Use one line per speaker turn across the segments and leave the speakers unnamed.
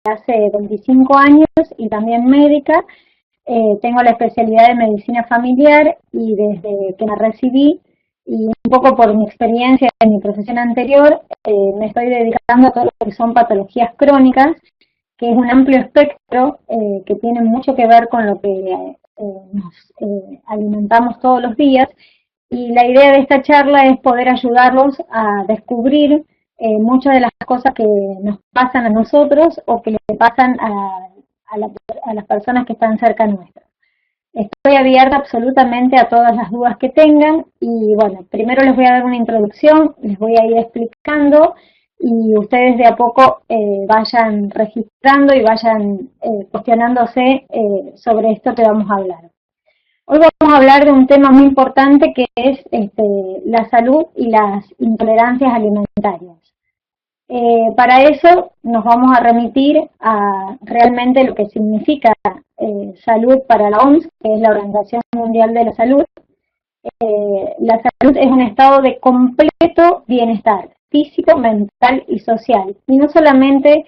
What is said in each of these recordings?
hace 25 años y también médica. Tengo la especialidad de medicina familiar y desde que me recibí y un poco por mi experiencia en mi profesión anterior, me estoy dedicando a todo lo que son patologías crónicas, que es un amplio espectro que tiene mucho que ver con lo que nos alimentamos todos los días. Y la idea de esta charla es poder ayudarlos a descubrir muchas de las cosas que nos pasan a nosotros o que le pasan a las personas que están cerca nuestra. Estoy abierta absolutamente a todas las dudas que tengan y bueno, primero les voy a dar una introducción, les voy a ir explicando y ustedes de a poco vayan registrando y vayan cuestionándose sobre esto que vamos a hablar. Hoy vamos a hablar de un tema muy importante que es la salud y las intolerancias alimentarias. Para eso nos vamos a remitir a realmente lo que significa salud para la OMS, que es la Organización Mundial de la Salud. La salud es un estado de completo bienestar físico, mental y social. Y no solamente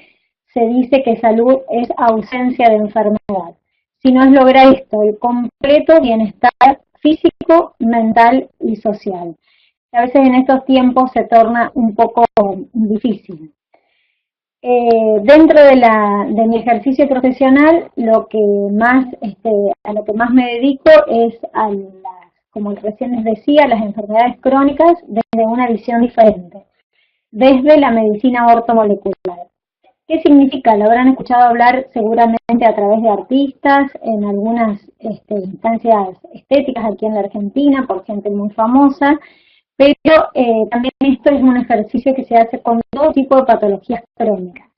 se dice que salud es ausencia de enfermedad, sino es lograr esto, el completo bienestar físico, mental y social. A veces en estos tiempos se torna un poco difícil. Dentro de mi ejercicio profesional, a lo que más me dedico es como recién les decía, las enfermedades crónicas desde una visión diferente, desde la medicina ortomolecular. ¿Qué significa? Lo habrán escuchado hablar seguramente a través de artistas, en algunas instancias estéticas aquí en la Argentina, por gente muy famosa, pero también esto es un ejercicio que se hace con todo tipo de patologías crónicas.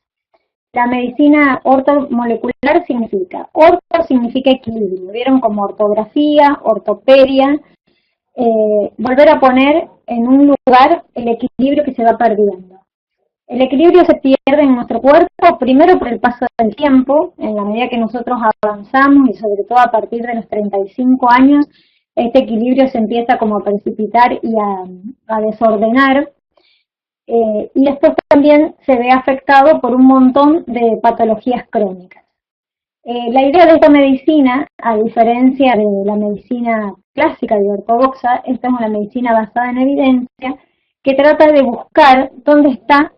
La medicina ortomolecular significa, orto significa equilibrio, vieron como ortografía, ortopedia, volver a poner en un lugar el equilibrio que se va perdiendo. El equilibrio se pierde en nuestro cuerpo, primero por el paso del tiempo, en la medida que nosotros avanzamos y sobre todo a partir de los 35 años, este equilibrio se empieza como a precipitar y a desordenar. Y después también se ve afectado por un montón de patologías crónicas. La idea de esta medicina, a diferencia de la medicina clásica y ortodoxa, esta es una medicina basada en evidencia que trata de buscar dónde está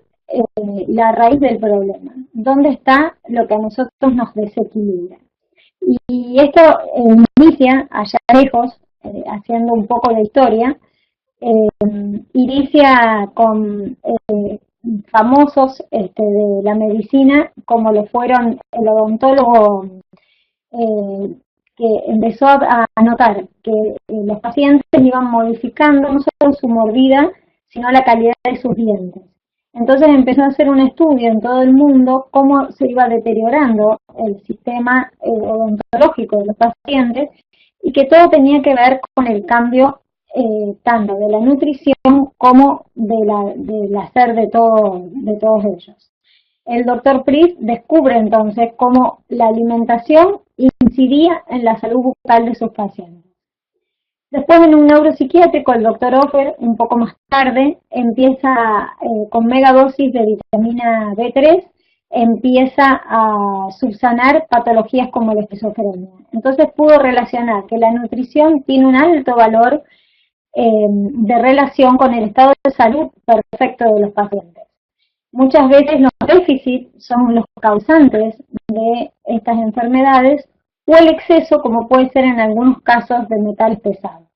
la raíz del problema, dónde está lo que a nosotros nos desequilibra. Y esto inicia allá lejos, haciendo un poco de historia, inicia con famosos de la medicina, como lo fueron el odontólogo que empezó a notar que los pacientes iban modificando no solo su mordida, sino la calidad de sus dientes. Entonces empezó a hacer un estudio en todo el mundo cómo se iba deteriorando el sistema odontológico de los pacientes y que todo tenía que ver con el cambio tanto de la nutrición como del hacer de todos ellos. El doctor Price descubre entonces cómo la alimentación incidía en la salud bucal de sus pacientes. Después en un neuropsiquiátrico, el doctor Offer, un poco más tarde, empieza con megadosis de vitamina B3, empieza a subsanar patologías como la esquizofrenia. Entonces pudo relacionar que la nutrición tiene un alto valor de relación con el estado de salud perfecto de los pacientes. Muchas veces los déficits son los causantes de estas enfermedades o el exceso, como puede ser en algunos casos de metales pesados.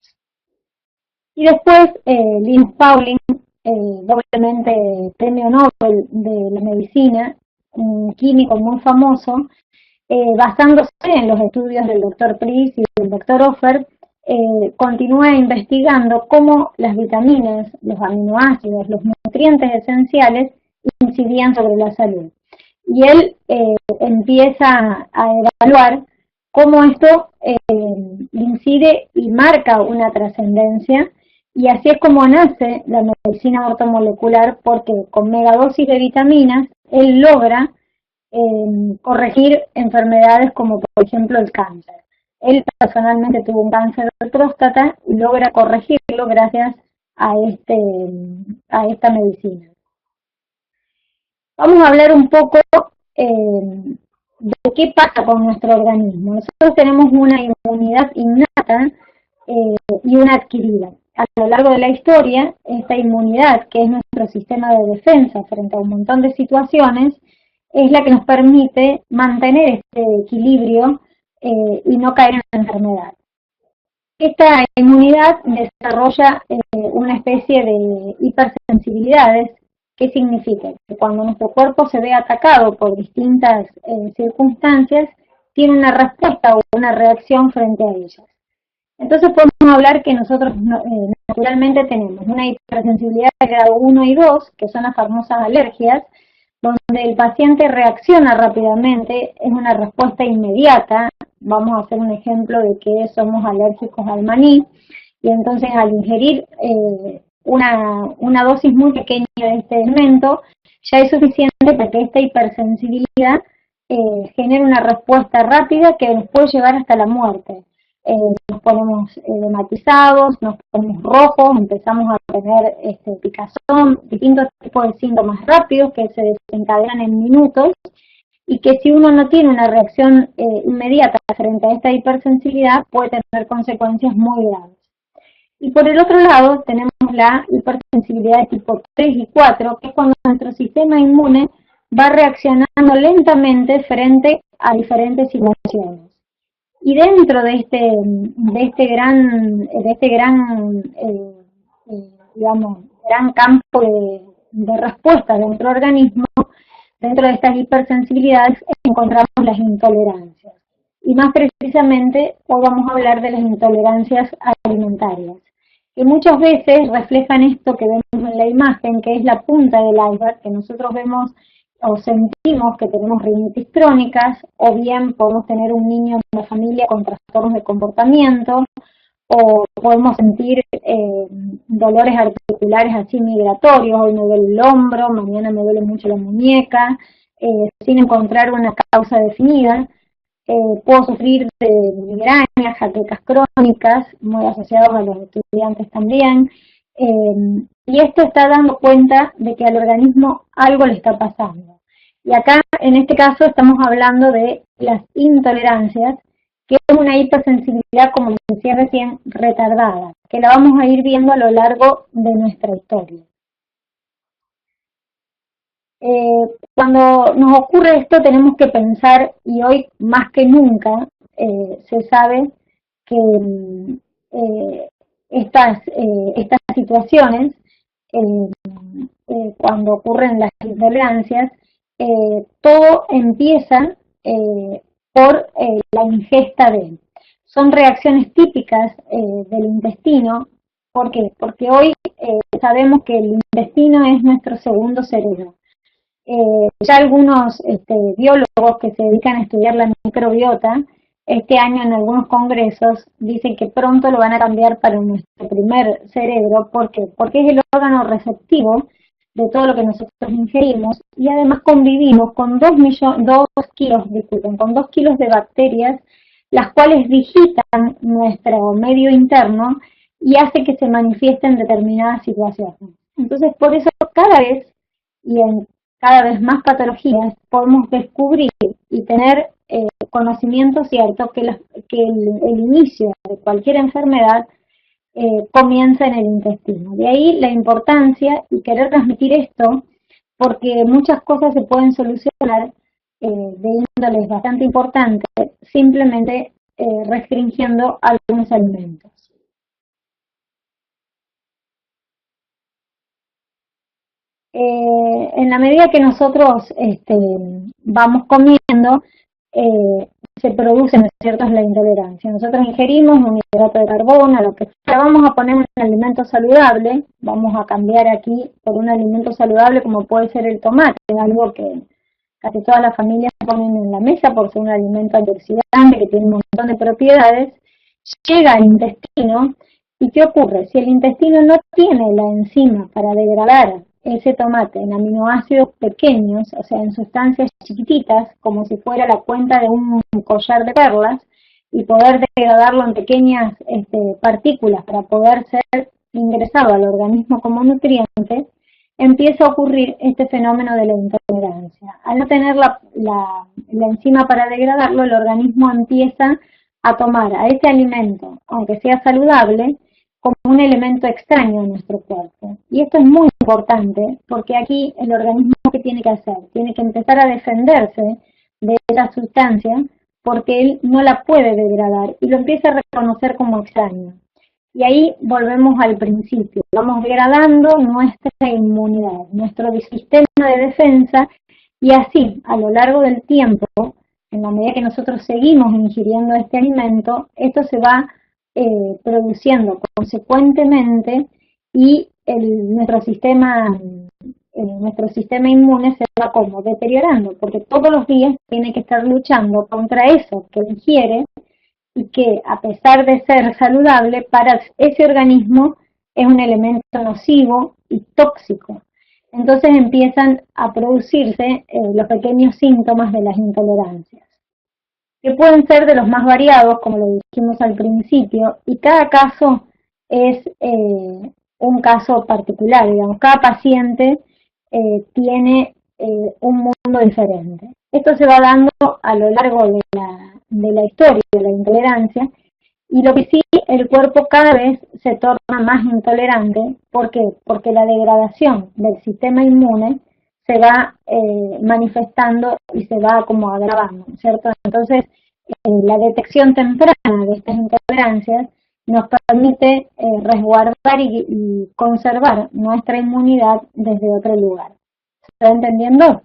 Y después, Linus Pauling, doblemente premio Nobel de la medicina, un químico muy famoso, basándose en los estudios del doctor Price y del doctor Offer, continúa investigando cómo las vitaminas, los aminoácidos, los nutrientes esenciales incidían sobre la salud. Y él empieza a evaluar cómo esto incide y marca una trascendencia, y así es como nace la medicina ortomolecular, porque con megadosis de vitaminas él logra corregir enfermedades como por ejemplo el cáncer. Él personalmente tuvo un cáncer de próstata y logra corregirlo gracias a esta medicina. Vamos a hablar un poco de qué pasa con nuestro organismo. Nosotros tenemos una inmunidad innata y una adquirida. A lo largo de la historia, esta inmunidad, que es nuestro sistema de defensa frente a un montón de situaciones, es la que nos permite mantener este equilibrio y no caer en la enfermedad. Esta inmunidad desarrolla una especie de hipersensibilidades. ¿Qué significa? Que cuando nuestro cuerpo se ve atacado por distintas circunstancias, tiene una respuesta o una reacción frente a ellas. Entonces podemos hablar que nosotros naturalmente tenemos una hipersensibilidad de grado 1 y 2, que son las famosas alergias, donde el paciente reacciona rápidamente, es una respuesta inmediata. Vamos a hacer un ejemplo de que somos alérgicos al maní, y entonces al ingerir una dosis muy pequeña de este elemento, ya es suficiente para que esta hipersensibilidad genere una respuesta rápida que nos puede llevar hasta la muerte. Nos ponemos edematizados, nos ponemos rojos, empezamos a tener picazón, distintos tipos de síntomas rápidos que se desencadenan en minutos, y que si uno no tiene una reacción inmediata frente a esta hipersensibilidad puede tener consecuencias muy graves. Y por el otro lado tenemos la hipersensibilidad de tipo 3 y 4, que es cuando nuestro sistema inmune va reaccionando lentamente frente a diferentes situaciones. Y dentro de este gran campo de respuesta dentro del organismo, dentro de estas hipersensibilidades encontramos las intolerancias. Y más precisamente hoy vamos a hablar de las intolerancias alimentarias, que muchas veces reflejan esto que vemos en la imagen, que es la punta del iceberg, que nosotros vemos o sentimos que tenemos rinitis crónicas, o bien podemos tener un niño en la familia con trastornos de comportamiento, o podemos sentir dolores articulares así migratorios. Hoy me duele el hombro, mañana me duele mucho la muñeca, sin encontrar una causa definida. Puedo sufrir de migrañas, jaquecas crónicas, muy asociados a los estudiantes también. Y esto está dando cuenta de que al organismo algo le está pasando. Y acá, en este caso, estamos hablando de las intolerancias, que es una hipersensibilidad, como les decía recién, retardada, que la vamos a ir viendo a lo largo de nuestra historia. Cuando nos ocurre esto tenemos que pensar, y hoy más que nunca se sabe que estas situaciones, cuando ocurren las intolerancias, todo empieza por la ingesta de. Son reacciones típicas del intestino. ¿Por qué? Porque hoy sabemos que el intestino es nuestro segundo cerebro. Ya algunos biólogos que se dedican a estudiar la microbiota, este año en algunos congresos dicen que pronto lo van a cambiar para nuestro primer cerebro. ¿Por qué? Porque es el órgano receptivo de todo lo que nosotros ingerimos, y además convivimos con 2 kilos de bacterias, las cuales digitan nuestro medio interno y hace que se manifiesten determinadas situaciones. Entonces, por eso cada vez, y en cada vez más patologías, podemos descubrir y tener conocimiento cierto que el inicio de cualquier enfermedad comienza en el intestino. De ahí la importancia y querer transmitir esto, porque muchas cosas se pueden solucionar de índoles bastante importantes, simplemente restringiendo algunos alimentos. En la medida que nosotros vamos comiendo, se produce, ¿no es cierto?, la intolerancia. Nosotros ingerimos un hidrato de carbono, lo que sea, vamos a poner un alimento saludable, vamos a cambiar aquí por un alimento saludable como puede ser el tomate, algo que casi todas las familias ponen en la mesa por ser un alimento antioxidante que tiene un montón de propiedades. Llega al intestino, ¿y qué ocurre? Si el intestino no tiene la enzima para degradar ese tomate en aminoácidos pequeños, o sea, en sustancias chiquititas, como si fuera la cuenta de un collar de perlas, y poder degradarlo en pequeñas partículas para poder ser ingresado al organismo como nutriente, empieza a ocurrir este fenómeno de la intolerancia. Al no tener la enzima para degradarlo, el organismo empieza a tomar a ese alimento, aunque sea saludable, como un elemento extraño en nuestro cuerpo. Y esto es muy importante porque aquí el organismo, ¿qué tiene que hacer? Tiene que empezar a defenderse de esa sustancia porque él no la puede degradar y lo empieza a reconocer como extraño. Y ahí volvemos al principio, vamos degradando nuestra inmunidad, nuestro sistema de defensa, y así, a lo largo del tiempo, en la medida que nosotros seguimos ingiriendo este alimento, esto se va produciendo consecuentemente y nuestro sistema inmune se va como deteriorando, porque todos los días tiene que estar luchando contra eso que ingiere y que, a pesar de ser saludable, para ese organismo es un elemento nocivo y tóxico. Entonces empiezan a producirse los pequeños síntomas de las intolerancias, que pueden ser de los más variados, como lo dijimos al principio, y cada caso es un caso particular, digamos, cada paciente tiene un mundo diferente. Esto se va dando a lo largo de la historia de la intolerancia, y lo que sí, el cuerpo cada vez se torna más intolerante. ¿Por qué? Porque la degradación del sistema inmune se va manifestando y se va como agravando, ¿cierto? Entonces, la detección temprana de estas intolerancias nos permite resguardar y conservar nuestra inmunidad desde otro lugar. ¿Se está entendiendo?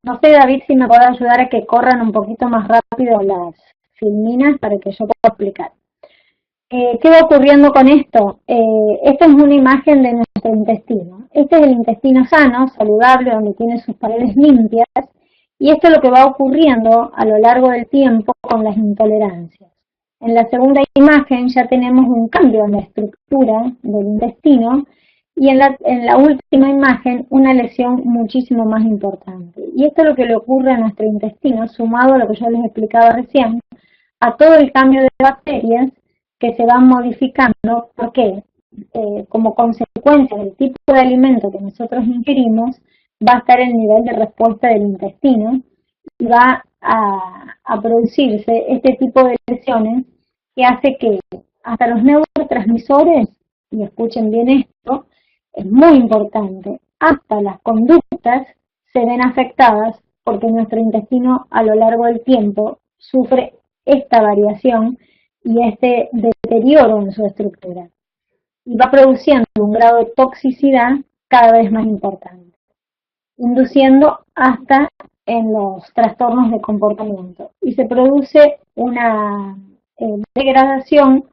No sé, David, si me puede ayudar a que corran un poquito más rápido las filminas para que yo pueda explicar. ¿Qué va ocurriendo con esto? Esta es una imagen de nuestro intestino. Este es el intestino sano, saludable, donde tiene sus paredes limpias, y esto es lo que va ocurriendo a lo largo del tiempo con las intolerancias. En la segunda imagen ya tenemos un cambio en la estructura del intestino, y en la última imagen una lesión muchísimo más importante. Y esto es lo que le ocurre a nuestro intestino, sumado a lo que yo les explicaba recién, a todo el cambio de bacterias que se van modificando, porque como consecuencia del tipo de alimento que nosotros ingerimos, va a estar el nivel de respuesta del intestino y va a producirse este tipo de lesiones que hace que hasta los neurotransmisores, y escuchen bien esto, es muy importante, hasta las conductas se ven afectadas porque nuestro intestino a lo largo del tiempo sufre esta variación y este deterioro en su estructura, y va produciendo un grado de toxicidad cada vez más importante, induciendo hasta en los trastornos de comportamiento, y se produce una degradación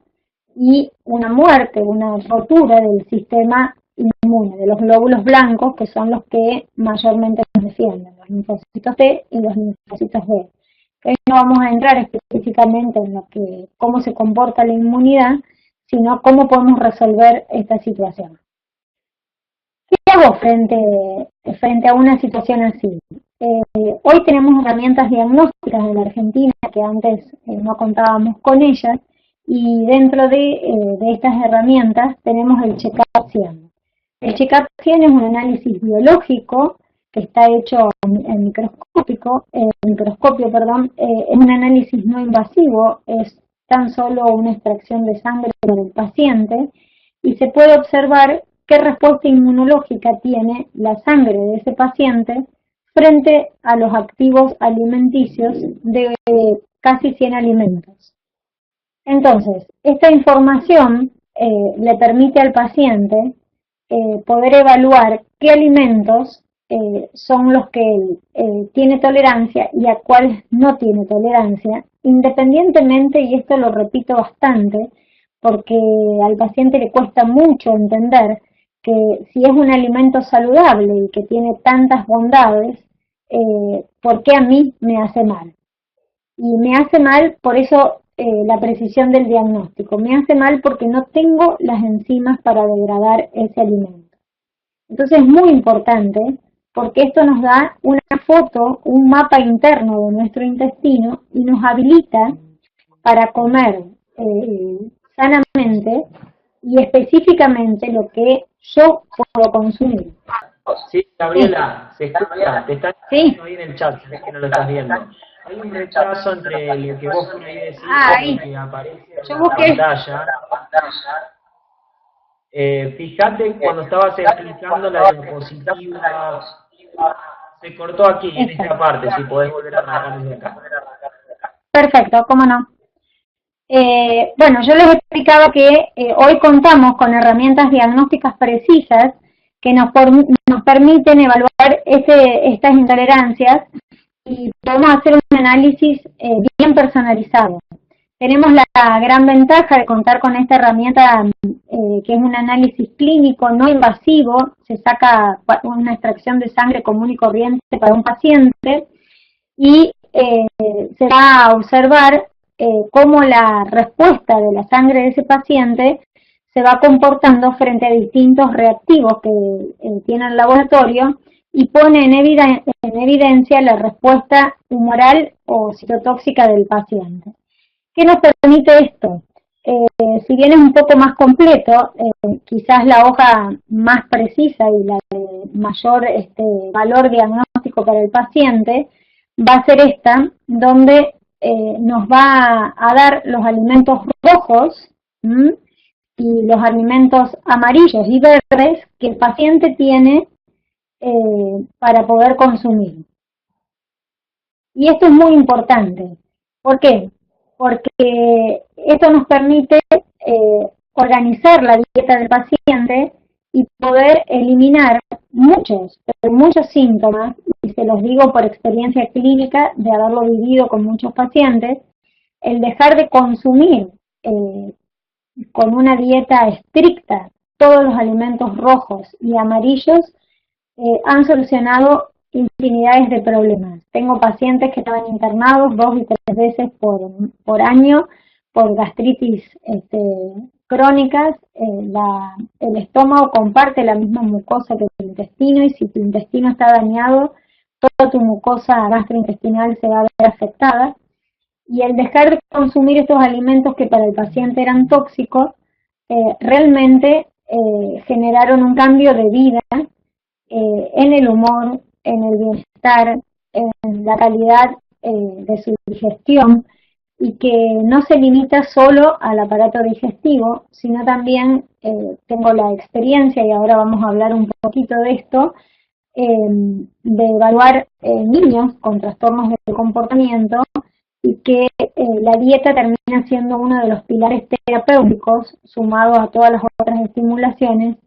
y una muerte, una rotura del sistema inmune, de los glóbulos blancos, que son los que mayormente nos defienden, los linfocitos T y los linfocitos B. Hoy no vamos a entrar específicamente en cómo se comporta la inmunidad, sino cómo podemos resolver esta situación. ¿Qué hago frente a una situación así? Hoy tenemos herramientas diagnósticas en la Argentina que antes no contábamos con ellas, y dentro de estas herramientas tenemos el check-up 100. El check-up 100 es un análisis biológico que está hecho en microscopio, es un análisis no invasivo, es tan solo una extracción de sangre del paciente, y se puede observar qué respuesta inmunológica tiene la sangre de ese paciente frente a los activos alimenticios de casi 100 alimentos. Entonces, esta información le permite al paciente poder evaluar qué alimentos son los que él tiene tolerancia y a cuáles no tiene tolerancia, independientemente, y esto lo repito bastante, porque al paciente le cuesta mucho entender que si es un alimento saludable y que tiene tantas bondades, ¿por qué a mí me hace mal? Y me hace mal, por eso la precisión del diagnóstico, me hace mal porque no tengo las enzimas para degradar ese alimento. Entonces es muy importante, porque esto nos da una foto, un mapa interno de nuestro intestino y nos habilita para comer sanamente y específicamente lo que yo puedo consumir.
Sí, Gabriela, se escucha, te están
Sí.
diciendo ahí en el chat, es que no lo estás viendo. Hay un retraso entre lo que vos por ahí decís y
Ahí.
lo que aparece en
Yo
la
busqué.
pantalla. Fíjate cuando estabas explicando la diapositiva, se cortó aquí, en esta parte, si podés volver a arrancar desde acá.
Perfecto, cómo no. Bueno, yo les explicaba que hoy contamos con herramientas diagnósticas precisas que nos permiten evaluar estas intolerancias y podemos hacer un análisis bien personalizado. Tenemos la gran ventaja de contar con esta herramienta que es un análisis clínico no invasivo, se saca una extracción de sangre común y corriente para un paciente y se va a observar cómo la respuesta de la sangre de ese paciente se va comportando frente a distintos reactivos que tiene el laboratorio y pone en evidencia la respuesta humoral o citotóxica del paciente. ¿Qué nos permite esto? Si bien es un poco más completo, quizás la hoja más precisa y la de mayor valor diagnóstico para el paciente va a ser esta, donde nos va a dar los alimentos rojos y los alimentos amarillos y verdes que el paciente tiene para poder consumir. Y esto es muy importante. ¿Por qué? Porque esto nos permite organizar la dieta del paciente y poder eliminar muchos síntomas, y se los digo por experiencia clínica de haberlo vivido con muchos pacientes, el dejar de consumir con una dieta estricta todos los alimentos rojos y amarillos han solucionado infinidades de problemas. Tengo pacientes que estaban internados 2 y 3 veces por año por gastritis crónicas. El estómago comparte la misma mucosa que el intestino y si tu intestino está dañado, toda tu mucosa gastrointestinal se va a ver afectada. Y el dejar de consumir estos alimentos que para el paciente eran tóxicos, realmente generaron un cambio de vida en el humor, en el bienestar, en la calidad de su digestión y que no se limita solo al aparato digestivo, sino también tengo la experiencia, y ahora vamos a hablar un poquito de esto, de evaluar niños con trastornos de comportamiento y que la dieta termina siendo uno de los pilares terapéuticos sumado a todas las otras estimulaciones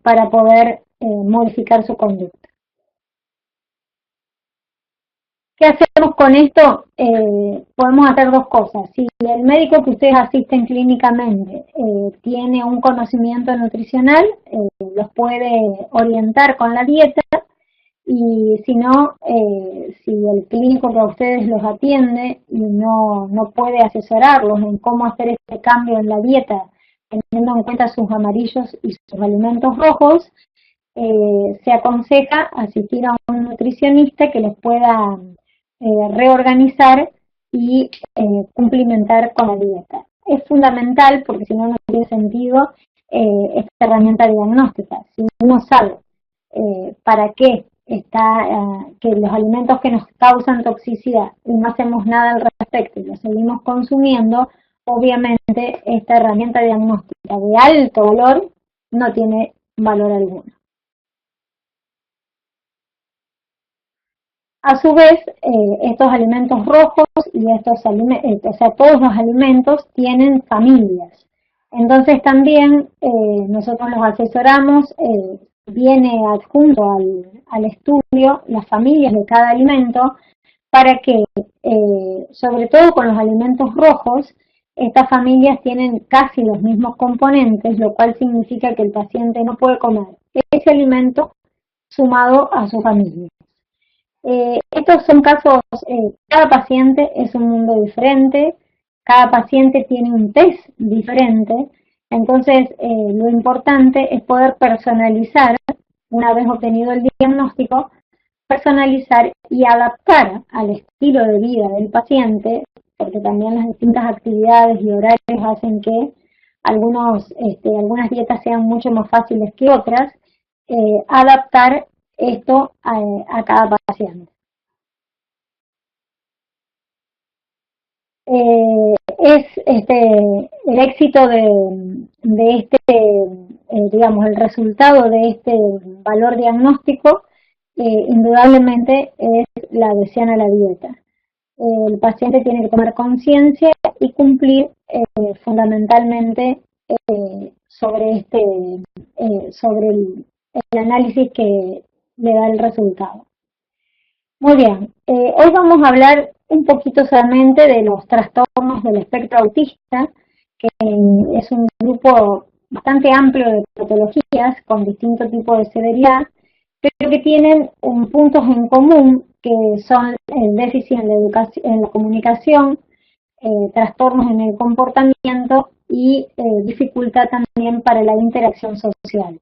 para poder modificar su conducta. ¿Qué hacemos con esto? Podemos hacer dos cosas. Si el médico que ustedes asisten clínicamente tiene un conocimiento nutricional, los puede orientar con la dieta, y si no, si el clínico que a ustedes los atiende y no puede asesorarlos en cómo hacer este cambio en la dieta, teniendo en cuenta sus amarillos y sus alimentos rojos, se aconseja asistir a un nutricionista que les pueda reorganizar y cumplimentar con la dieta. Es fundamental porque si no, no tiene sentido esta herramienta diagnóstica. Si uno sabe para qué que los alimentos que nos causan toxicidad y no hacemos nada al respecto y los seguimos consumiendo, obviamente esta herramienta diagnóstica de alto valor no tiene valor alguno. A su vez, estos alimentos rojos y estos alimentos, o sea, todos los alimentos tienen familias. Entonces también nosotros los asesoramos, viene adjunto al estudio las familias de cada alimento para que, sobre todo con los alimentos rojos, estas familias tienen casi los mismos componentes, lo cual significa que el paciente no puede comer ese alimento sumado a su familia. Estos son casos, cada paciente es un mundo diferente, cada paciente tiene un test diferente, entonces lo importante es poder personalizar, una vez obtenido el diagnóstico, personalizar y adaptar al estilo de vida del paciente, porque también las distintas actividades y horarios hacen que algunas dietas sean mucho más fáciles que otras, adaptar esto a cada paciente. Es el éxito digamos, el resultado de este valor diagnóstico, indudablemente es la adhesión a la dieta. El paciente tiene que tomar conciencia y cumplir fundamentalmente sobre el análisis que le da el resultado. Muy bien, hoy vamos a hablar un poquito solamente de los trastornos del espectro autista, que es un grupo bastante amplio de patologías con distintos tipos de severidad, pero que tienen puntos en común, que son el déficit en la comunicación, trastornos en el comportamiento y dificultad también para la interacción social.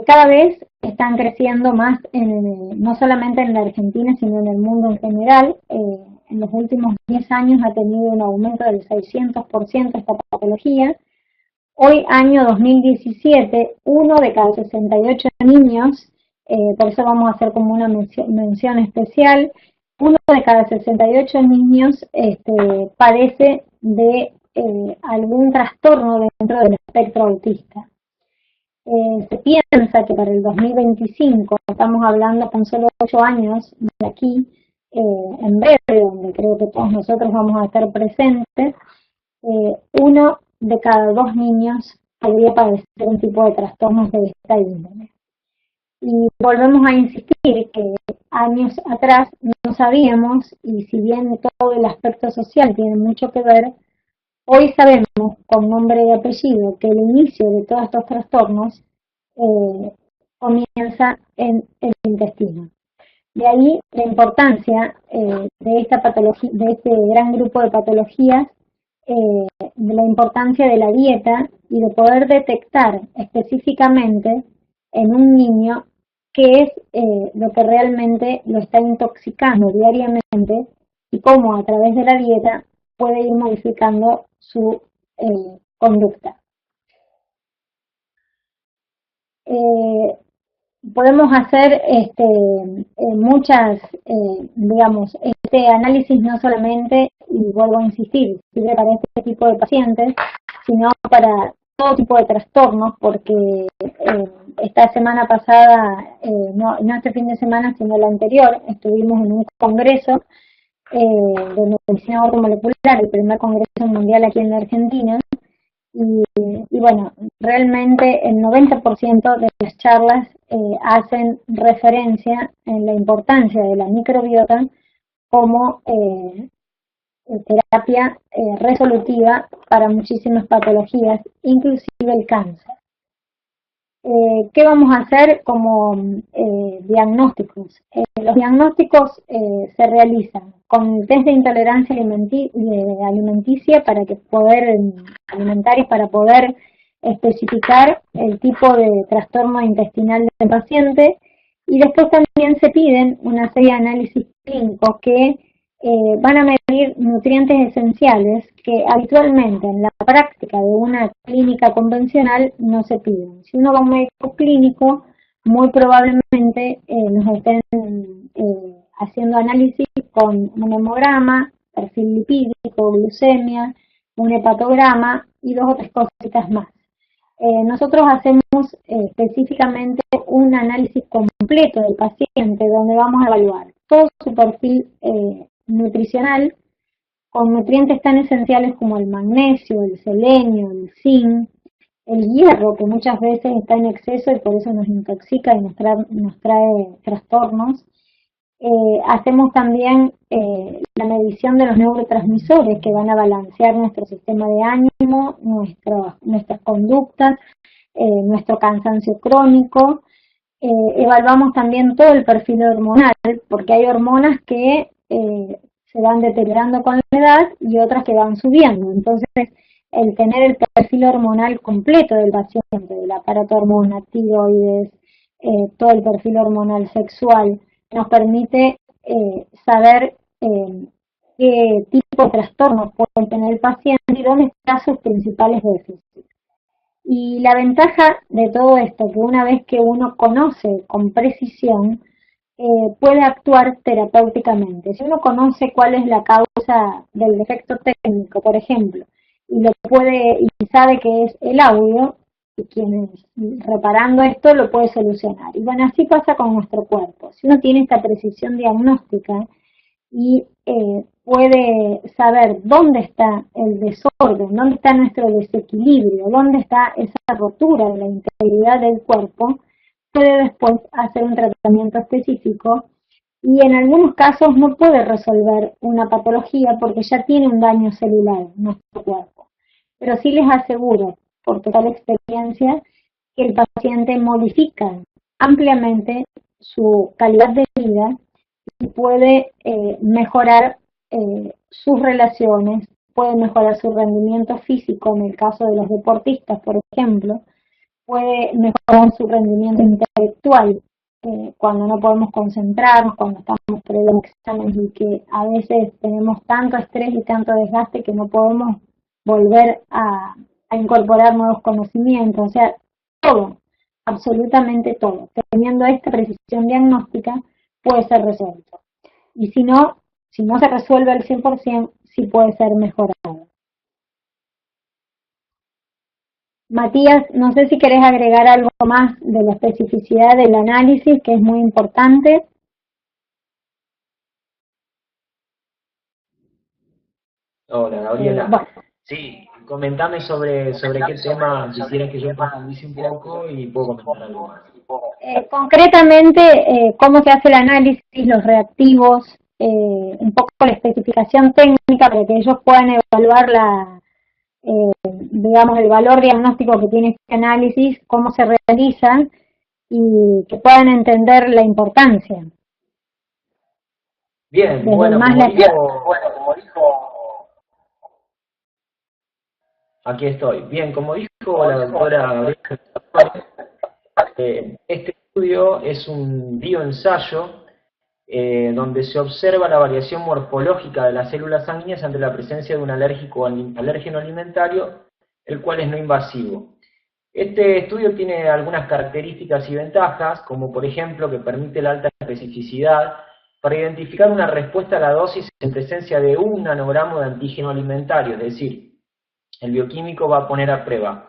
Cada vez están creciendo más, no solamente en la Argentina, sino en el mundo en general. En los últimos 10 años ha tenido un aumento del 600% esta patología. Hoy, año 2017, 1 de cada 68 niños, por eso vamos a hacer como una mención especial, 1 de cada 68 niños padece de algún trastorno dentro del espectro autista. Se piensa que para el 2025, estamos hablando con solo 8 años de aquí, en breve, donde creo que todos nosotros vamos a estar presentes, 1 de cada 2 niños podría padecer un tipo de trastornos de esta índole. Y volvemos a insistir que años atrás no sabíamos, y si bien todo el aspecto social tiene mucho que ver, hoy sabemos con nombre y apellido que el inicio de todos estos trastornos comienza en el intestino. De ahí la importancia de esta patología, de este gran grupo de patologías, de la importancia de la dieta y de poder detectar específicamente en un niño qué es lo que realmente lo está intoxicando diariamente y cómo a través de la dieta puede ir modificando su conducta. Podemos hacer digamos, este análisis no solamente, y vuelvo a insistir, sirve para este tipo de pacientes, sino para todo tipo de trastornos, porque esta semana pasada, no este fin de semana, sino el anterior, estuvimos en un congreso de medicina ortomolecular, el primer congreso mundial aquí en la Argentina, y bueno, realmente el 90% de las charlas hacen referencia en la importancia de la microbiota como terapia resolutiva para muchísimas patologías, inclusive el cáncer. ¿Qué vamos a hacer como diagnósticos? Los diagnósticos se realizan con el test de intolerancia alimenticia para poder especificar el tipo de trastorno intestinal del paciente, y después también se piden una serie de análisis clínicos que van a medir nutrientes esenciales que habitualmente en la práctica de una clínica convencional no se piden. Si uno va a un médico clínico, muy probablemente nos estén haciendo análisis con un hemograma, perfil lipídico, glucemia, un hepatograma y 2 o 3 cositas más. Nosotros hacemos específicamente un análisis completo del paciente donde vamos a evaluar todo su perfil nutricional con nutrientes tan esenciales como el magnesio, el selenio, el zinc, el hierro, que muchas veces está en exceso y por eso nos intoxica y nos trae trastornos. Hacemos también la medición de los neurotransmisores que van a balancear nuestro sistema de ánimo, nuestras conductas, nuestro cansancio crónico. Evaluamos también todo el perfil hormonal, porque hay hormonas que se van deteriorando con la edad y otras que van subiendo. Entonces, el tener el perfil hormonal completo del paciente, del aparato hormona, tiroides, todo el perfil hormonal sexual, nos permite saber qué tipo de trastornos puede tener el paciente y dónde están sus principales déficits. Y la ventaja de todo esto, que una vez que uno conoce con precisión, puede actuar terapéuticamente. Si uno conoce cuál es la causa del defecto técnico, por ejemplo, y lo puede y sabe que es el audio, y quien reparando esto lo puede solucionar. Y bueno, así pasa con nuestro cuerpo. Si uno tiene esta precisión diagnóstica y puede saber dónde está el desorden, dónde está nuestro desequilibrio, dónde está esa rotura de la integridad del cuerpo, puede después hacer un tratamiento específico y en algunos casos no puede resolver una patología porque ya tiene un daño celular en nuestro cuerpo. Pero sí les aseguro, por total experiencia, que el paciente modifica ampliamente su calidad de vida y puede mejorar sus relaciones, puede mejorar su rendimiento físico en el caso de los deportistas, por ejemplo, puede mejorar su rendimiento intelectual cuando no podemos concentrarnos, cuando estamos pre los exámenes y que a veces tenemos tanto estrés y tanto desgaste que no podemos volver a incorporar nuevos conocimientos, o sea, todo, absolutamente todo, teniendo esta precisión diagnóstica puede ser resuelto. Y si no se resuelve al 100%, sí puede ser mejorado. Matías, no sé si querés agregar algo más de la especificidad del análisis, que es muy importante.
Hola, Gabriela.
Bueno,
Sí, comentame sobre qué tema quisieras que yo profundice un poco y puedo comentar algo más.
concretamente, cómo se hace el análisis, los reactivos, un poco la especificación técnica para que ellos puedan evaluar digamos, el valor diagnóstico que tiene este análisis, cómo se realiza y que puedan entender la importancia.
Bien,
Desde
bueno,
más
como dijo, aquí estoy. Bien, como dijo la doctora Gabriela, este estudio es un bioensayo donde se observa la variación morfológica de las células sanguíneas ante la presencia de un alérgeno alimentario, el cual es no invasivo. Este estudio tiene algunas características y ventajas, como por ejemplo que permite la alta especificidad para identificar una respuesta a la dosis en presencia de 1 nanogramo de antígeno alimentario, es decir, el bioquímico va a poner a prueba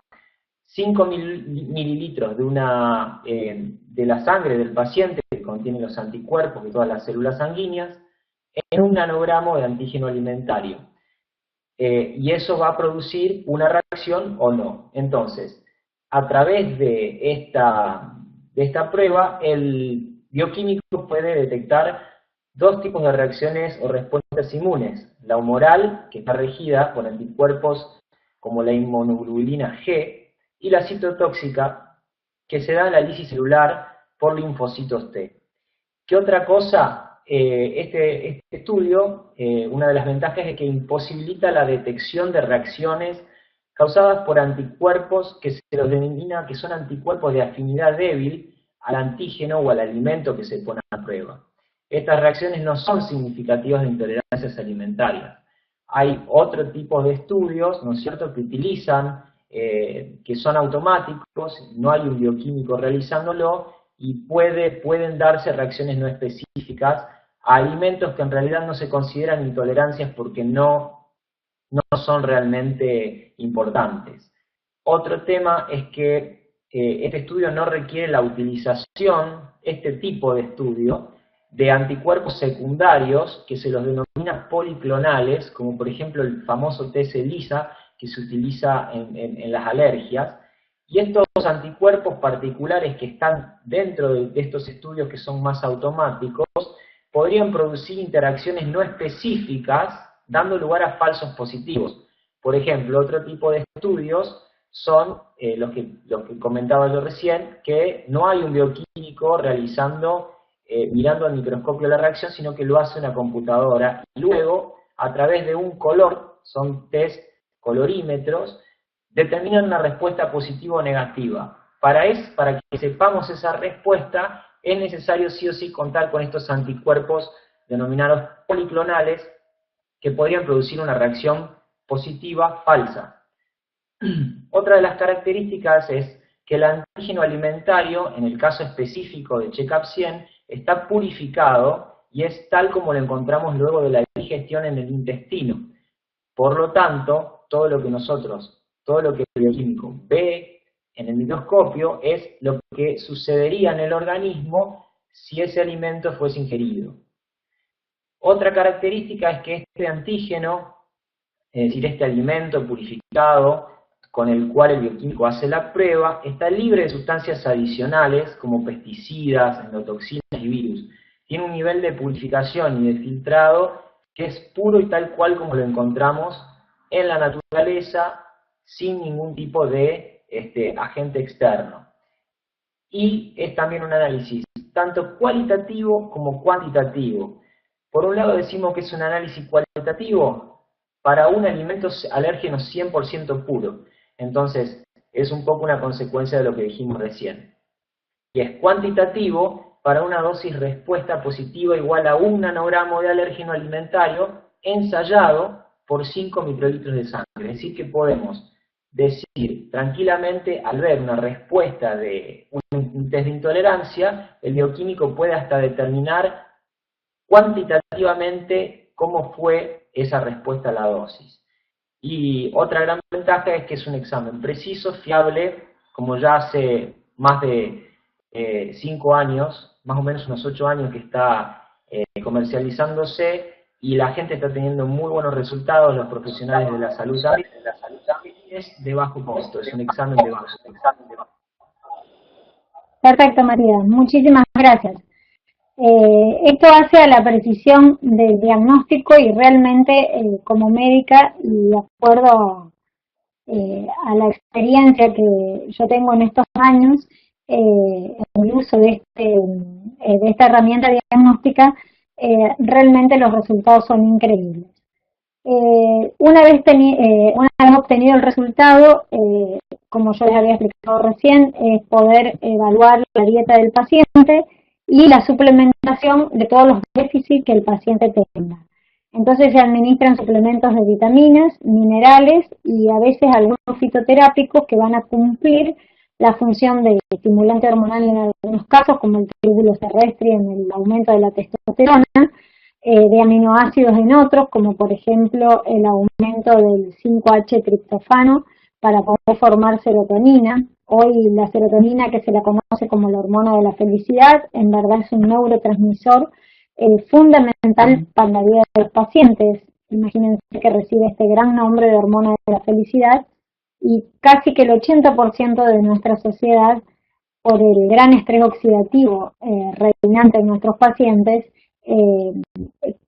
5 mililitros de la sangre del paciente, que contiene los anticuerpos de todas las células sanguíneas, en 1 nanogramo de antígeno alimentario. Y eso va a producir una reacción o no. Entonces, a través de esta prueba, el bioquímico puede detectar dos tipos de reacciones o respuestas inmunes. La humoral, que está regida por anticuerpos como la inmunoglobulina G, y la citotóxica, que se da en la lisis celular por linfocitos T. ¿Qué otra cosa? Este estudio, una de las ventajas es que imposibilita la detección de reacciones causadas por anticuerpos que se los denomina que son anticuerpos de afinidad débil al antígeno o al alimento que se pone a prueba. Estas reacciones no son significativas de intolerancias alimentarias. Hay otro tipo de estudios, ¿no es cierto?, que utilizan, que son automáticos, no hay un bioquímico realizándolo, y pueden darse reacciones no específicas a alimentos que en realidad no se consideran intolerancias porque no son realmente importantes. Otro tema es que este estudio no requiere la utilización, este tipo de estudio, de anticuerpos secundarios que se los denomina policlonales, como por ejemplo el famoso test ELISA que se utiliza en las alergias. Y estos anticuerpos particulares que están dentro de estos estudios que son más automáticos, podrían producir interacciones no específicas, dando lugar a falsos positivos. Por ejemplo, otro tipo de estudios son los que comentaba yo recién, que no hay un bioquímico mirando al microscopio la reacción, sino que lo hace una computadora. Y luego, a través de un color, son test colorímetros, determinan una respuesta positiva o negativa. Para que sepamos esa respuesta, es necesario sí o sí contar con estos anticuerpos denominados policlonales, que podrían producir una reacción positiva falsa. Otra de las características es que el antígeno alimentario, en el caso específico de Check-up 100, está purificado y es tal como lo encontramos luego de la digestión en el intestino. Por lo tanto, todo lo que el bioquímico ve en el microscopio es lo que sucedería en el organismo si ese alimento fuese ingerido. Otra característica es que este antígeno, es decir, este alimento purificado con el cual el bioquímico hace la prueba, está libre de sustancias adicionales como pesticidas, endotoxinas y virus. Tiene un nivel de purificación y de filtrado que es puro y tal cual como lo encontramos en la naturaleza, sin ningún tipo de agente externo. Y es también un análisis tanto cualitativo como cuantitativo. Por un lado decimos que es un análisis cualitativo para un alimento alérgeno 100% puro. Entonces, es un poco una consecuencia de lo que dijimos recién. Y es cuantitativo para una dosis respuesta positiva igual a 1 nanogramo de alérgeno alimentario ensayado por 5 microlitros de sangre. Es decir, que podemos decir tranquilamente, al ver una respuesta de un test de intolerancia, el bioquímico puede hasta determinar cuantitativamente cómo fue esa respuesta a la dosis. Y otra gran ventaja es que es un examen preciso, fiable, como ya hace más de 5 años, más o menos unos 8 años que está comercializándose, y la gente está teniendo muy buenos resultados, los profesionales de la salud también. Es de bajo costo, es un examen de bajo costo.
Perfecto, María. Muchísimas gracias. Esto hace a la precisión del diagnóstico y realmente como médica y de acuerdo a la experiencia que yo tengo en estos años, el uso de esta herramienta diagnóstica, realmente los resultados son increíbles. Una vez obtenido el resultado, como yo les había explicado recién, es poder evaluar la dieta del paciente y la suplementación de todos los déficits que el paciente tenga. Entonces se administran suplementos de vitaminas, minerales y a veces algunos fitoterápicos que van a cumplir la función de estimulante hormonal en algunos casos, como el tribulus terrestre en el aumento de la testosterona, de aminoácidos en otros, como por ejemplo el aumento del 5-H-triptofano para poder formar serotonina. Hoy la serotonina, que se la conoce como la hormona de la felicidad, en verdad es un neurotransmisor fundamental para la vida de los pacientes. Imagínense que recibe este gran nombre de hormona de la felicidad y casi que el 80% de nuestra sociedad, por el gran estrés oxidativo reinante en nuestros pacientes,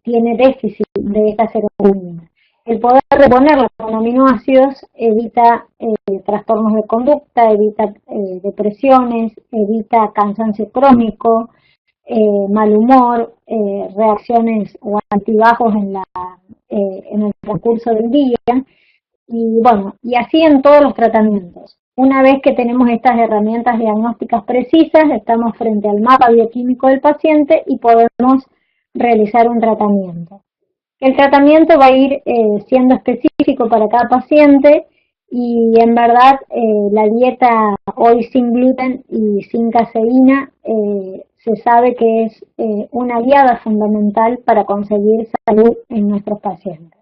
tiene déficit de esta serotonina. El poder reponerla con aminoácidos evita trastornos de conducta, evita depresiones, evita cansancio crónico, mal humor, reacciones o altibajos en el transcurso del día, y bueno, y así en todos los tratamientos. Una vez que tenemos estas herramientas diagnósticas precisas, estamos frente al mapa bioquímico del paciente y podemos realizar un tratamiento. El tratamiento va a ir siendo específico para cada paciente y en verdad la dieta hoy sin gluten y sin caseína se sabe que es una aliada fundamental para conseguir salud en nuestros pacientes.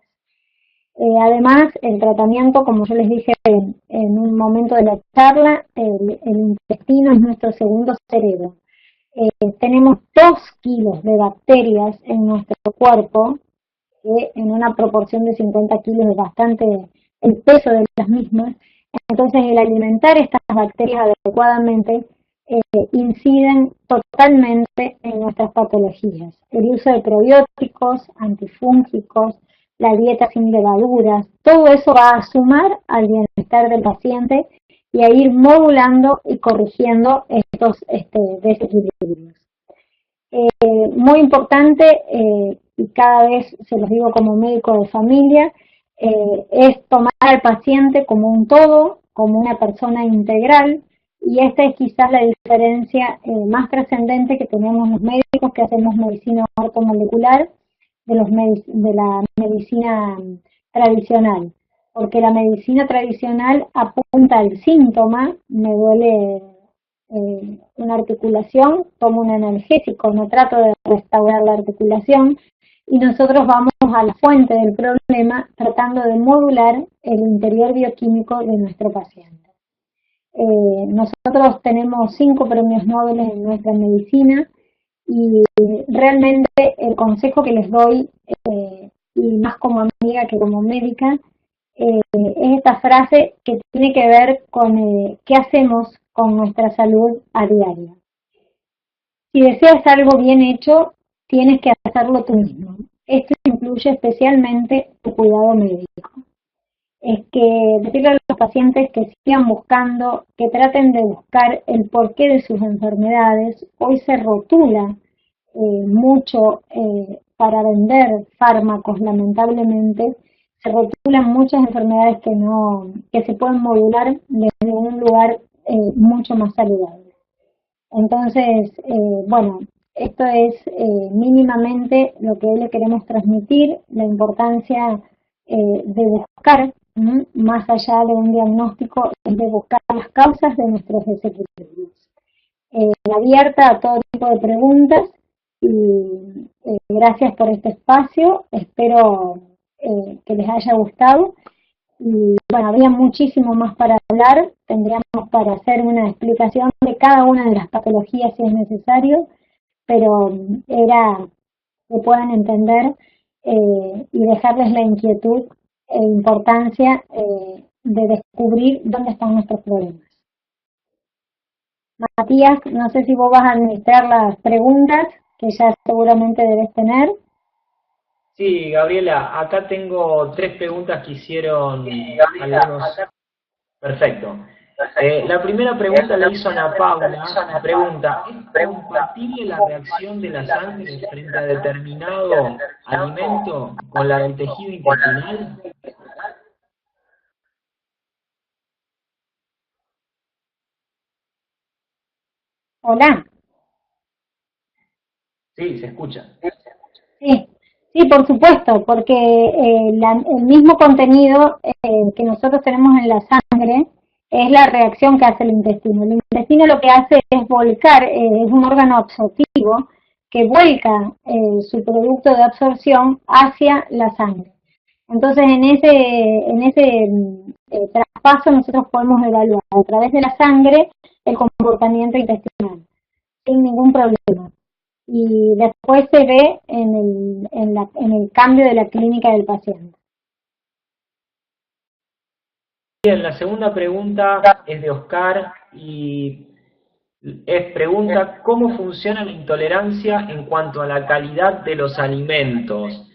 Además, el tratamiento, como yo les dije en un momento de la charla, el intestino es nuestro segundo cerebro. Tenemos 2 kilos de bacterias en nuestro cuerpo, que en una proporción de 50 kilos es bastante el peso de las mismas. Entonces, el alimentar estas bacterias adecuadamente inciden totalmente en nuestras patologías. El uso de probióticos, antifúngicos, la dieta sin levaduras, todo eso va a sumar al bienestar del paciente y a ir modulando y corrigiendo estos desequilibrios. Muy importante, y cada vez se los digo como médico de familia, es tomar al paciente como un todo, como una persona integral, y esta es quizás la diferencia más trascendente que tenemos los médicos que hacemos medicina ortomolecular de la medicina tradicional, porque la medicina tradicional apunta al síntoma, me duele una articulación, tomo un analgésico, no trato de restaurar la articulación, y nosotros vamos a la fuente del problema tratando de modular el interior bioquímico de nuestro paciente. Nosotros tenemos 5 premios Nobel en nuestra medicina y realmente el consejo que les doy, y más como amiga que como médica, es esta frase que tiene que ver con qué hacemos con nuestra salud a diario. Si deseas algo bien hecho, tienes que hacerlo tú mismo. Esto incluye especialmente tu cuidado médico. Es que decirle a los pacientes que sigan buscando, que traten de buscar el porqué de sus enfermedades. Hoy se rotula mucho para vender fármacos, lamentablemente. Se rotulan muchas enfermedades que se pueden modular desde un lugar mucho más saludable. Entonces, bueno, esto es mínimamente lo que hoy le queremos transmitir, la importancia de buscar, más allá de un diagnóstico, es de buscar las causas de nuestros desequilibrios. Abierta a todo tipo de preguntas y gracias por este espacio, espero que les haya gustado. Y bueno, habría muchísimo más para hablar, tendríamos para hacer una explicación de cada una de las patologías si es necesario, pero era que puedan entender y dejarles la inquietud e importancia de descubrir dónde están nuestros problemas. Matías, no sé si vos vas a administrar las preguntas que ya seguramente debes tener.
Sí, Gabriela, acá tengo 3 preguntas que hicieron algunos. Perfecto. La primera pregunta la hizo Ana Paula, pregunta, ¿es compatible la reacción de la sangre frente a determinado alimento con la del tejido intestinal?
Hola.
Sí, se escucha.
Sí, sí, por supuesto, porque el mismo contenido que nosotros tenemos en la sangre es la reacción que hace el intestino. El intestino lo que hace es volcar, es un órgano absortivo que vuelca su producto de absorción hacia la sangre. Entonces, en ese traspaso nosotros podemos evaluar a través de la sangre el comportamiento intestinal, sin ningún problema. Y después se ve en el cambio de la clínica del paciente.
Bien, la segunda pregunta es de Oscar y pregunta ¿cómo funciona la intolerancia en cuanto a la calidad de los alimentos?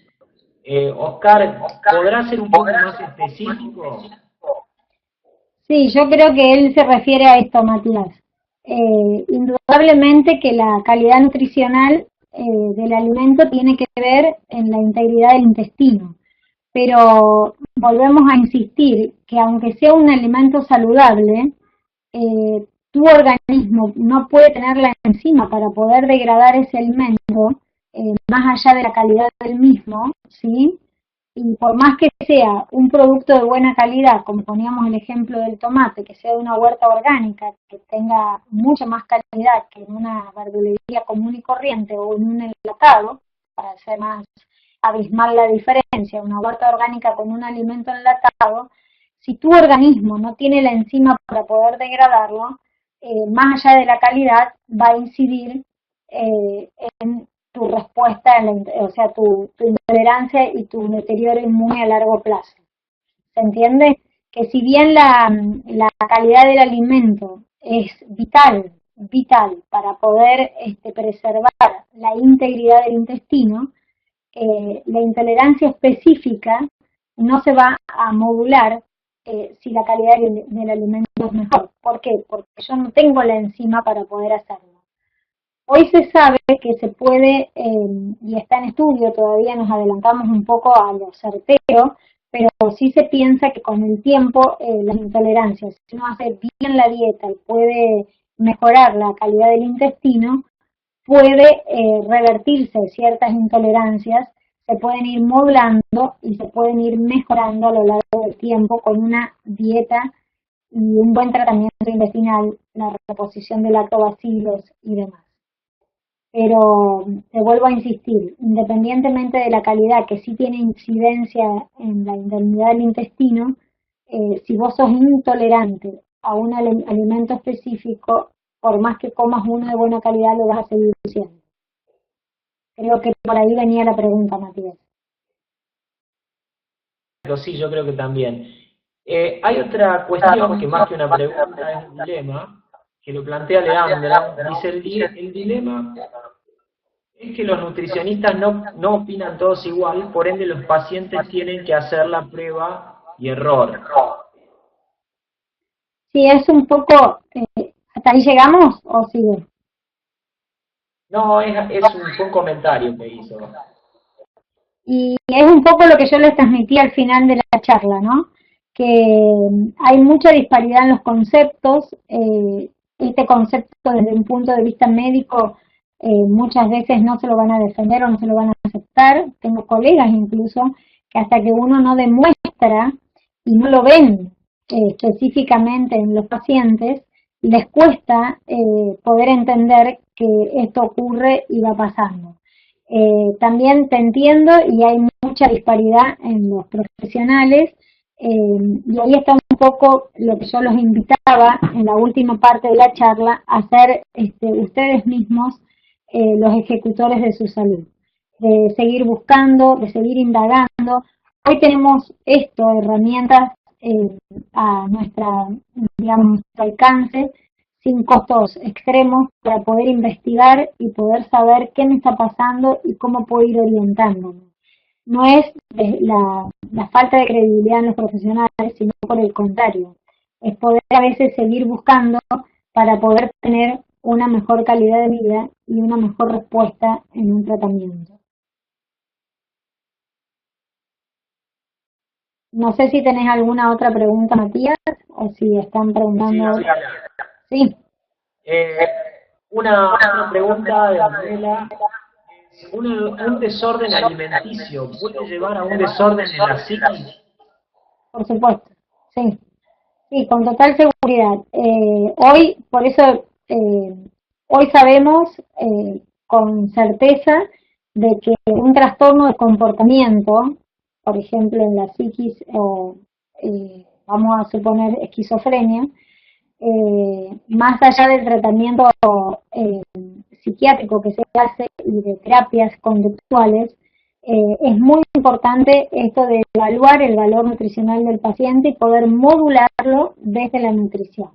Oscar, ¿podrá ser un poco más específico?
Sí, yo creo que él se refiere a esto, Matías. Indudablemente que la calidad nutricional del alimento tiene que ver en la integridad del intestino, pero volvemos a insistir que aunque sea un alimento saludable, tu organismo no puede tener la enzima para poder degradar ese alimento más allá de la calidad del mismo, ¿sí? Y por más que sea un producto de buena calidad, como poníamos el ejemplo del tomate, que sea de una huerta orgánica, que tenga mucha más calidad que en una verdulería común y corriente o en un enlatado, para hacer más abismal la diferencia, una huerta orgánica con un alimento enlatado, si tu organismo no tiene la enzima para poder degradarlo, más allá de la calidad, va a incidir en tu respuesta, o sea, tu intolerancia y tu deterioro inmune a largo plazo. ¿Se entiende? Que si bien la calidad del alimento es vital para poder preservar la integridad del intestino, la intolerancia específica no se va a modular si la calidad del alimento es mejor. ¿Por qué? Porque yo no tengo la enzima para poder hacerlo. Hoy se sabe que se puede, y está en estudio, todavía nos adelantamos un poco a lo certero, pero sí se piensa que con el tiempo las intolerancias, si uno hace bien la dieta y puede mejorar la calidad del intestino, puede revertirse ciertas intolerancias se pueden ir modulando y se pueden ir mejorando a lo largo del tiempo con una dieta y un buen tratamiento intestinal, la reposición de lactobacilos y demás. Pero te vuelvo a insistir, independientemente de la calidad, que sí tiene incidencia en la indemnidad del intestino, si vos sos intolerante a un alimento específico, por más que comas uno de buena calidad, lo vas a seguir siendo. Creo que por ahí venía la pregunta, Matías.
Sí, yo creo que también. Hay otra cuestión que más que una pregunta es un dilema, que lo plantea Leandra. Dice, el dilema es que los nutricionistas no opinan todos igual, por ende los pacientes tienen que hacer la prueba y error.
Sí, es un poco... ¿hasta ahí llegamos o sigue?
No, fue un comentario que hizo.
Y es un poco lo que yo les transmití al final de la charla, ¿no? Que hay mucha disparidad en los conceptos. Este concepto desde un punto de vista médico muchas veces no se lo van a defender o no se lo van a aceptar. Tengo colegas incluso que hasta que uno no demuestra y no lo ven específicamente en los pacientes, les cuesta poder entender que esto ocurre y va pasando. También te entiendo y hay mucha disparidad en los profesionales y ahí está un poco lo que yo los invitaba en la última parte de la charla a ser ustedes mismos los ejecutores de su salud, de seguir buscando, de seguir indagando. Hoy tenemos herramientas a nuestro alcance, sin costos extremos, para poder investigar y poder saber qué me está pasando y cómo puedo ir orientándome. No es la falta de credibilidad en los profesionales, sino por el contrario. Es poder a veces seguir buscando para poder tener una mejor calidad de vida y una mejor respuesta en un tratamiento. No sé si tenés alguna otra pregunta, Matías, o si están preguntando... Sí.
Una pregunta de Anela. ¿Un desorden alimenticio puede llevar a un desorden en la psiquis?
Por supuesto, sí. Sí, con total seguridad. Hoy, por eso, hoy sabemos con certeza de que un trastorno de comportamiento, por ejemplo en la psiquis o vamos a suponer esquizofrenia, más allá del tratamiento psiquiátrico que se hace y de terapias conductuales, es muy importante esto de evaluar el valor nutricional del paciente y poder modularlo desde la nutrición.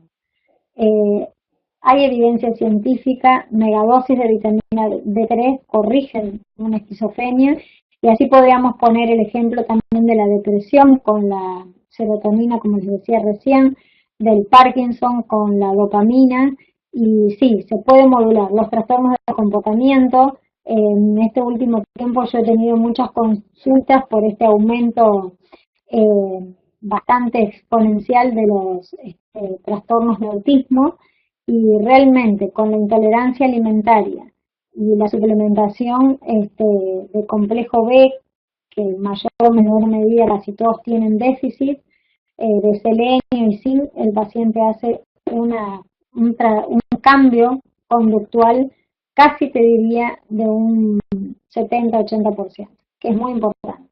Hay evidencia científica, megadosis de vitamina D3 corrigen una esquizofrenia y así podríamos poner el ejemplo también de la depresión con la serotonina, como les decía recién, del Parkinson con la dopamina y sí, se puede modular. Los trastornos de comportamiento, en este último tiempo yo he tenido muchas consultas por este aumento bastante exponencial de los trastornos de autismo y realmente con la intolerancia alimentaria y la suplementación de complejo B, que en mayor o menor medida casi todos tienen déficit, de selenio y zinc, el paciente hace un cambio conductual, casi te diría de un 70-80%, que es muy importante.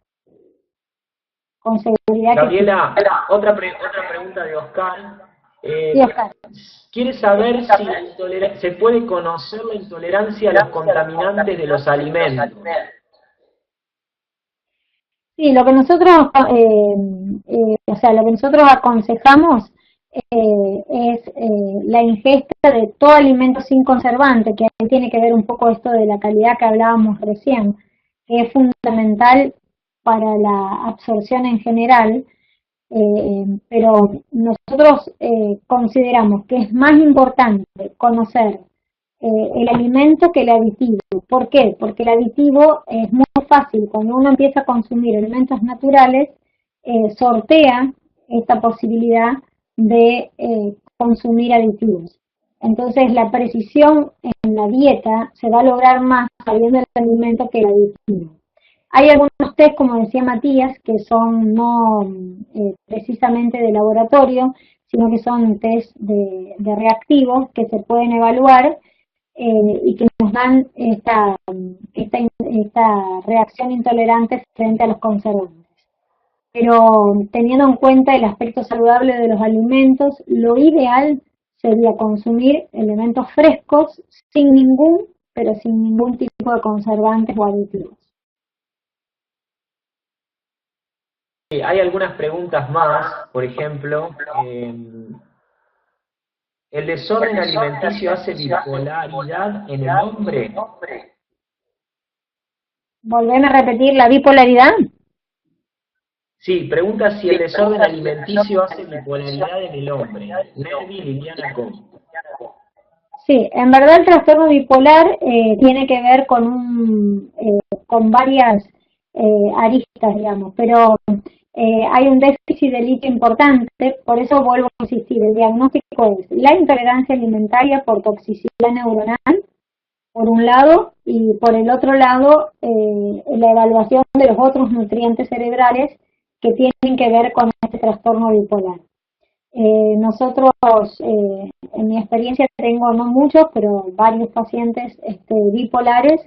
Con seguridad.
Gabriela, otra pregunta de Oscar.
Sí, Oscar.
Quiere saber si se puede conocer la intolerancia a los contaminantes de los alimentos.
Sí, lo que nosotros, lo que nosotros aconsejamos es la ingesta de todo alimento sin conservante, que ahí tiene que ver un poco esto de la calidad que hablábamos recién, que es fundamental para la absorción en general, pero nosotros consideramos que es más importante conocer el alimento que el aditivo. ¿Por qué? Porque el aditivo es muy fácil, cuando uno empieza a consumir alimentos naturales, sortea esta posibilidad de consumir aditivos. Entonces la precisión en la dieta se va a lograr más sabiendo el alimento que el aditivo. Hay algunos test, como decía Matías, que son no precisamente de laboratorio, sino que son test de reactivos que se pueden evaluar y que nos dan esta reacción intolerante frente a los conservantes. Pero teniendo en cuenta el aspecto saludable de los alimentos, lo ideal sería consumir elementos frescos sin ningún tipo de conservantes o aditivos.
Hay algunas preguntas más, por ejemplo, ¿el desorden alimenticio hace bipolaridad en el hombre?
¿Volveme a repetir la bipolaridad?
Sí, pregunta si el desorden alimenticio hace bipolaridad en el hombre. Nervi Liliana Com.
Sí, en verdad el trastorno bipolar tiene que ver con varias aristas, digamos, pero hay un déficit de litio importante, por eso vuelvo a insistir, el diagnóstico es la intolerancia alimentaria por toxicidad neuronal, por un lado, y por el otro lado, la evaluación de los otros nutrientes cerebrales que tienen que ver con este trastorno bipolar. Nosotros, en mi experiencia tengo no muchos, pero varios pacientes bipolares,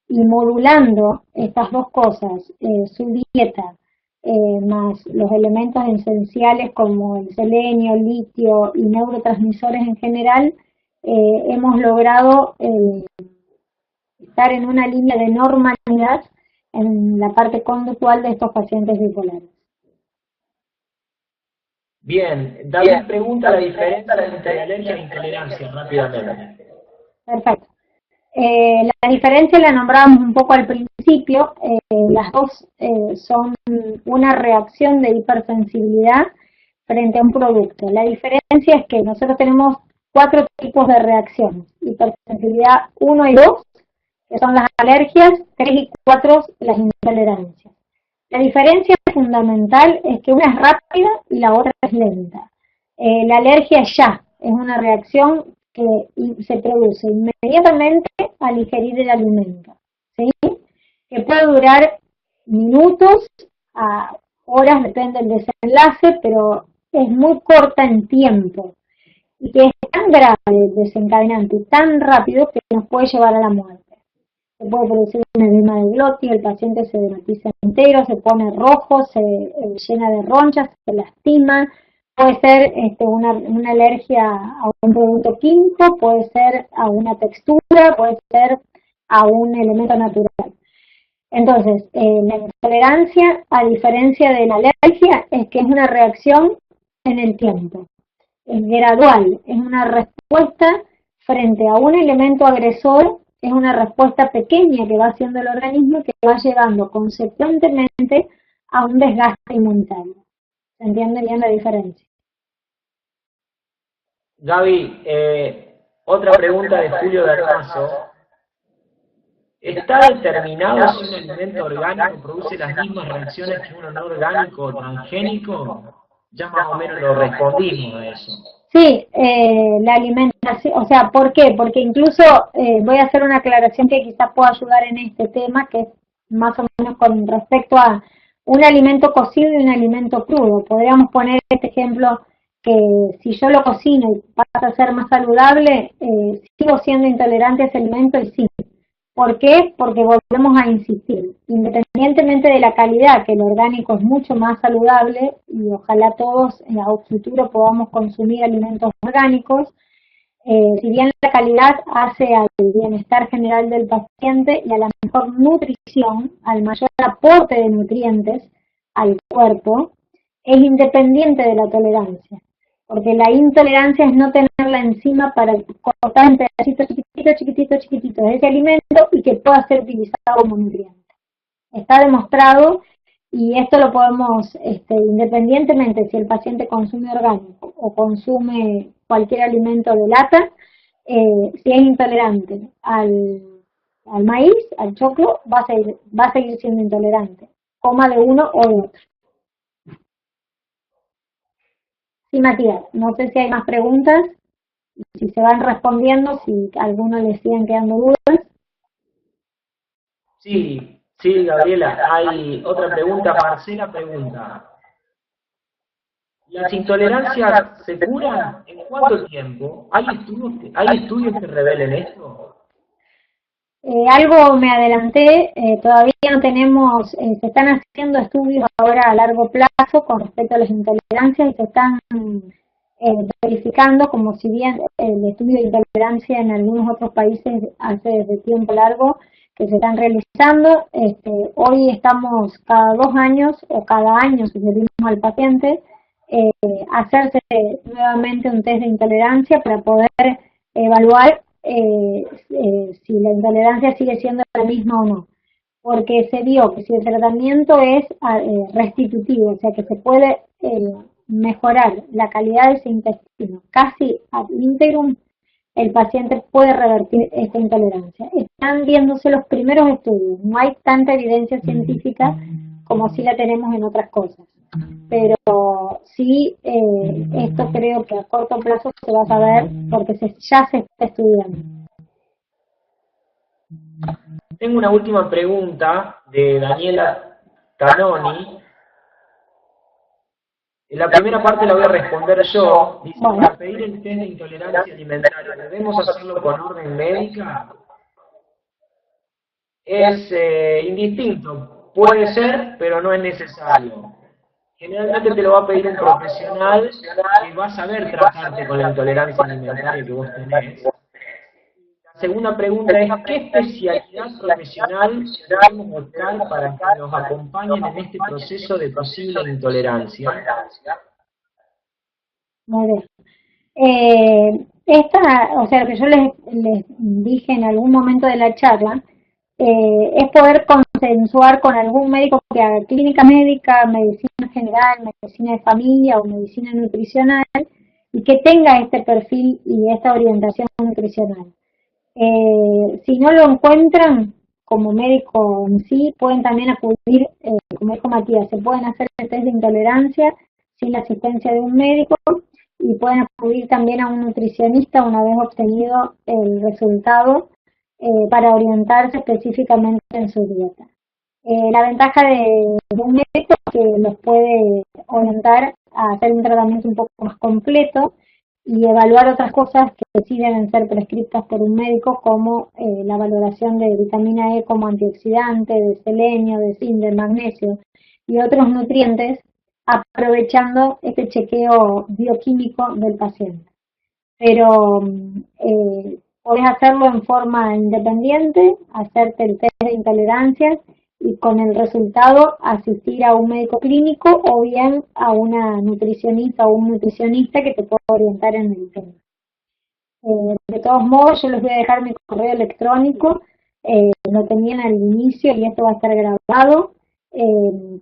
y modulando estas dos cosas, su dieta, más los elementos esenciales como el selenio, litio y neurotransmisores en general, hemos logrado estar en una línea de normalidad en la parte conductual de estos pacientes bipolares.
Bien, David pregunta la diferencia entre alergia e intolerancia, rápidamente.
Perfecto. La diferencia la nombramos un poco al principio, las dos son una reacción de hipersensibilidad frente a un producto. La diferencia es que nosotros tenemos 4 tipos de reacciones: hipersensibilidad 1 y 2, que son las alergias; 3 y 4, las intolerancias. La diferencia fundamental es que una es rápida y la otra es lenta. La alergia ya es una reacción que se produce inmediatamente al ingerir el alimento, ¿sí? Que puede durar minutos a horas, depende del desenlace, pero es muy corta en tiempo, y que es tan grave el desencadenante y tan rápido que nos puede llevar a la muerte. Se puede producir un edema de glotis, el paciente se dermatiza entero, se pone rojo, se llena de ronchas, se lastima. Puede ser una alergia a un producto químico, puede ser a una textura, puede ser a un elemento natural. Entonces, la intolerancia, a diferencia de la alergia, es que es una reacción en el tiempo. Es gradual, es una respuesta frente a un elemento agresor, es una respuesta pequeña que va haciendo el organismo, que va llegando consecuentemente a un desgaste inmunitario. ¿Se entiende bien la diferencia?
Gaby, otra pregunta de Julio Bermazo. ¿Está determinado si un alimento orgánico produce las mismas reacciones que uno no orgánico o transgénico? Ya más o menos lo respondimos a eso.
Sí, la alimentación, o sea, ¿por qué? Porque incluso voy a hacer una aclaración que quizás pueda ayudar en este tema, que es más o menos con respecto a un alimento cocido y un alimento crudo. Podríamos poner este ejemplo, que si yo lo cocino y pasa a ser más saludable, sigo siendo intolerante a ese alimento, y sí. ¿Por qué? Porque volvemos a insistir, independientemente de la calidad, que el orgánico es mucho más saludable, y ojalá todos en el futuro podamos consumir alimentos orgánicos, si bien la calidad hace al bienestar general del paciente y a la mejor nutrición, al mayor aporte de nutrientes al cuerpo, es independiente de la tolerancia. Porque la intolerancia es no tenerla encima para cortar en pedacitos chiquititos de ese alimento y que pueda ser utilizado como nutriente. Está demostrado, y esto lo podemos, independientemente si el paciente consume orgánico o consume cualquier alimento de lata, si es intolerante al maíz, al choclo, va a seguir siendo intolerante, coma de uno o de otro. Sí, Matías, no sé si hay más preguntas, si se van respondiendo, si a alguno le siguen quedando dudas.
Sí, Sí, Gabriela, hay otra pregunta, Marcela pregunta. ¿Las intolerancias se curan en cuánto tiempo? ¿Hay estudios que revelen esto?
Algo me adelanté, todavía no tenemos, se están haciendo estudios ahora a largo plazo con respecto a las intolerancias y se están verificando, como si bien el estudio de intolerancia en algunos otros países hace desde tiempo largo que se están realizando. Hoy estamos cada 2 años o cada año sugerimos al paciente hacerse nuevamente un test de intolerancia para poder evaluar si la intolerancia sigue siendo la misma o no, porque se vio que si el tratamiento es restitutivo, o sea que se puede mejorar la calidad de ese intestino casi ad integrum, el paciente puede revertir esta intolerancia. Están viéndose los primeros estudios, no hay tanta evidencia científica como si la tenemos en otras cosas, pero sí esto creo que a corto plazo se va a saber porque ya se está estudiando.
Tengo una última pregunta de Daniela Tanoni. La primera parte la voy a responder yo. Dice, para pedir el test de intolerancia alimentaria, ¿debemos hacerlo con orden médica? Es indistinto. Puede ser, pero no es necesario. Generalmente te lo va a pedir un profesional que va a saber tratarte con la intolerancia alimentaria que vos tenés. La segunda pregunta es, ¿qué especialidad profesional debemos buscar para que nos acompañen en este proceso de posible intolerancia?
Muy bien. O sea, lo que yo les dije en algún momento de la charla, es poder consensuar con algún médico que haga clínica médica, medicina general, medicina de familia o medicina nutricional y que tenga este perfil y esta orientación nutricional. Si no lo encuentran como médico en sí, pueden también acudir, como dijo Matías, se pueden hacer el test de intolerancia sin la asistencia de un médico y pueden acudir también a un nutricionista una vez obtenido el resultado para orientarse específicamente en su dieta. La ventaja de un médico es que los puede orientar a hacer un tratamiento un poco más completo y evaluar otras cosas que sí deben ser prescritas por un médico, como la valoración de vitamina E como antioxidante, de selenio, de zinc, de magnesio y otros nutrientes, aprovechando este chequeo bioquímico del paciente. Pero podés hacerlo en forma independiente, hacerte el test de intolerancias y con el resultado asistir a un médico clínico o bien a una nutricionista o un nutricionista que te pueda orientar en el tema. De todos modos, yo les voy a dejar mi correo electrónico, lo tenían al inicio y esto va a estar grabado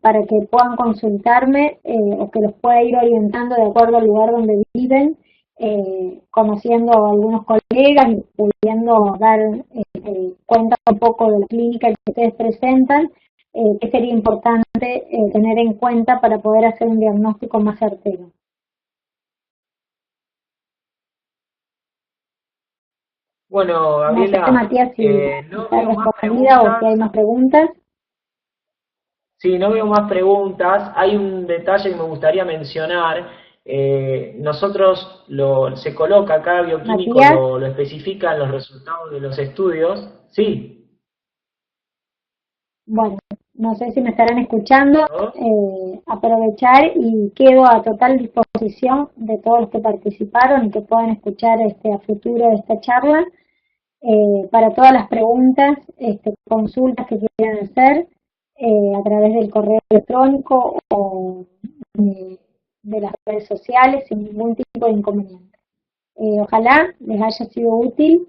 para que puedan consultarme o que los pueda ir orientando de acuerdo al lugar donde viven, conociendo a algunos colegas y pudiendo dar cuenta un poco de la clínica que ustedes presentan, que sería importante tener en cuenta para poder hacer un diagnóstico más certero.
Bueno, Gabriela,
no sé, Matías, si
no
está
veo más
respondida o si hay
preguntas.
más preguntas.
Sí, no veo más preguntas. Hay un detalle que me gustaría mencionar. Nosotros se coloca acá, bioquímico
Matías,
lo especifica en los resultados de los estudios. Sí.
bueno, no sé si me estarán escuchando,
¿No?
aprovechar y quedo a total disposición de todos los que participaron y que puedan escuchar a futuro esta charla, para todas las preguntas, consultas que quieran hacer a través del correo electrónico o de las redes sociales sin ningún tipo de inconveniente. Ojalá les haya sido útil,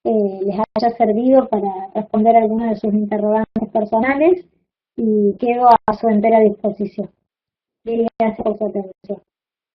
les haya servido para responder algunas de sus interrogantes personales y quedo a su entera disposición. Gracias por su atención.